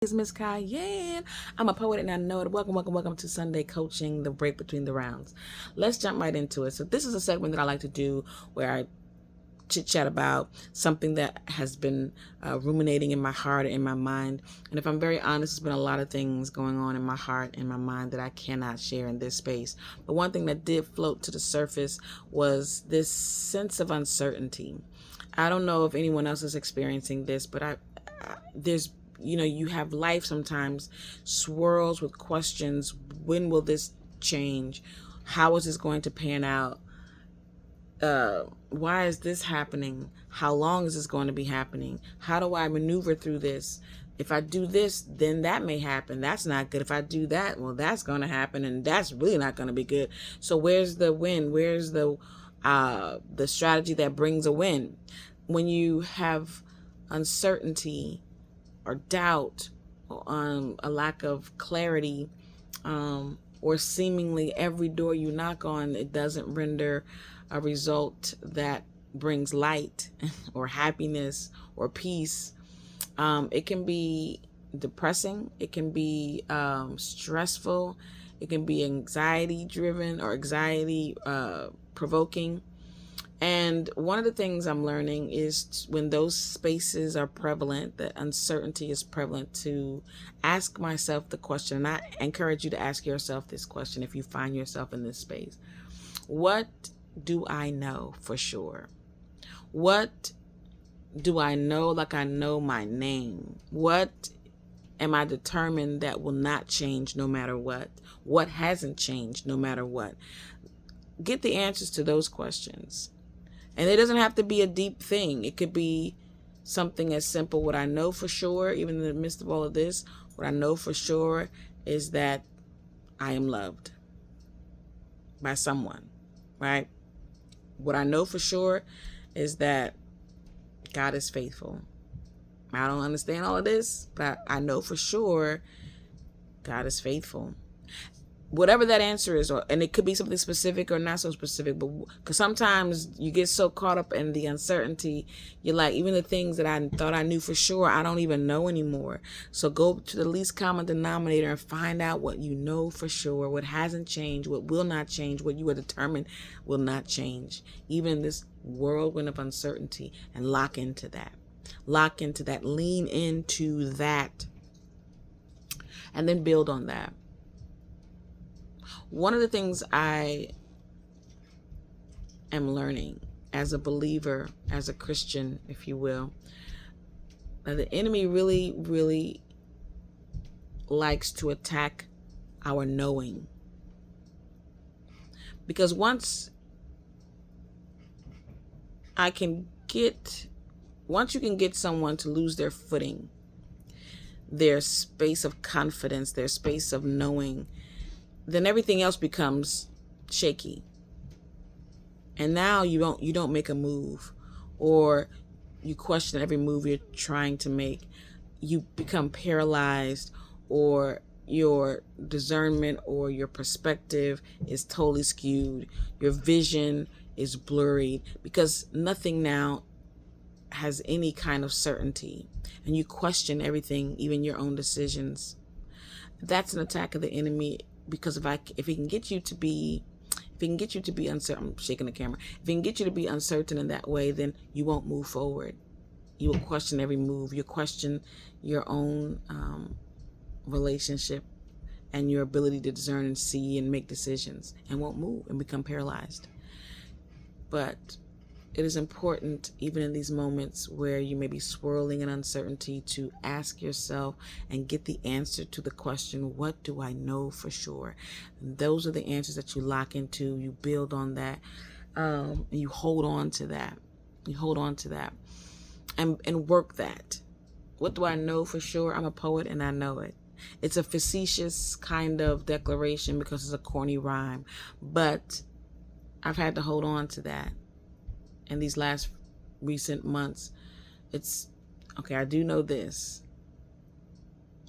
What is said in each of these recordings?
It's Miss Kiane. I'm a poet and I know it. Welcome to Sunday Coaching, the break between the rounds. Let's jump right into it. So this is a segment that I like to do where I chit chat about something that has been ruminating in my heart and in my mind. And if I'm very honest, there's been a lot of things going on in my heart and my mind that I cannot share in this space. But one thing that did float to the surface was this sense of uncertainty. I don't know if anyone else is experiencing this, but there's you have life sometimes swirls with questions. When will this change? How is this going to pan out? Why is this happening? How long is this going to be happening? How do I maneuver through this? If I do this, then that may happen. That's not good. If I do that, well, that's going to happen, and that's really not going to be good. So where's the win? Where's the strategy that brings a win? When you have uncertainty or doubt, a lack of clarity, or seemingly every door you knock on, it doesn't render a result that brings light or happiness or peace. It can be depressing. It can be stressful. It can be anxiety driven or anxiety provoking. And one of the things I'm learning is when those spaces are prevalent, that uncertainty is prevalent, to ask myself the question. And I encourage you to ask yourself this question if you find yourself in this space. What do I know for sure? What do I know like I know my name? What am I determined that will not change no matter what? What hasn't changed no matter what? Get the answers to those questions. And it doesn't have to be a deep thing. It could be something as simple. What I know for sure, even in the midst of all of this, what I know for sure is that I am loved by someone, right? What I know for sure is that God is faithful. I don't understand all of this, but I know for sure God is faithful. Whatever that answer is, and it could be something specific or not so specific, but because sometimes you get so caught up in the uncertainty, you're like, even the things that I thought I knew for sure, I don't even know anymore. So go to the least common denominator and find out what you know for sure, what hasn't changed, what will not change, what you are determined will not change, even in this whirlwind of uncertainty, and lock into that. Lock into that, lean into that, and then build on that. One of the things I am learning as a believer, as a Christian, if you will, that the enemy really, really likes to attack our knowing. Because once you can get someone to lose their footing, their space of confidence, their space of knowing, then everything else becomes shaky. And now you don't make a move, or you question every move you're trying to make. You become paralyzed, or your discernment or your perspective is totally skewed. Your vision is blurry because nothing now has any kind of certainty, and you question everything, even your own decisions. That's an attack of the enemy. Because if he can get you to be uncertain, I'm shaking the camera. If he can get you to be uncertain in that way, then you won't move forward. You will question every move. You question your own relationship and your ability to discern and see and make decisions, and won't move and become paralyzed. But it is important, even in these moments where you may be swirling in uncertainty, to ask yourself and get the answer to the question, what do I know for sure? And those are the answers that you lock into. You build on that. And you hold on to that. You hold on to that and work that. What do I know for sure? I'm a poet and I know it. It's a facetious kind of declaration because it's a corny rhyme, but I've had to hold on to that. In these last recent months, it's okay, I do know this,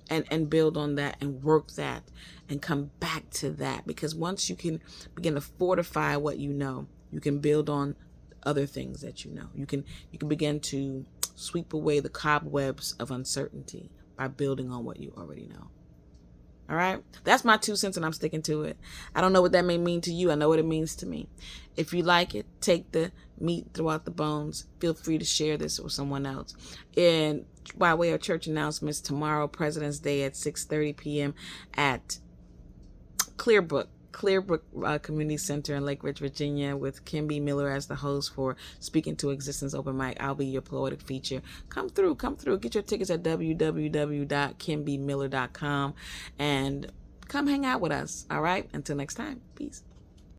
and build on that and work that and come back to that, because once you can begin to fortify what you know, you can build on other things that you know. You can begin to sweep away the cobwebs of uncertainty by building on what you already know. All right. That's my 2 cents and I'm sticking to it. I don't know what that may mean to you. I know what it means to me. If you like it, take the meat throughout the bones. Feel free to share this with someone else. And by way of church announcements, tomorrow, President's Day at 6:30 p.m. at Clearbrook Community Center in Lake Ridge, Virginia, with Kim B. Miller as the host for Speaking to Existence Open Mic. I'll be your poetic feature. Come through. Get your tickets at www.kimbmiller.com and come hang out with us. All right. Until next time. Peace.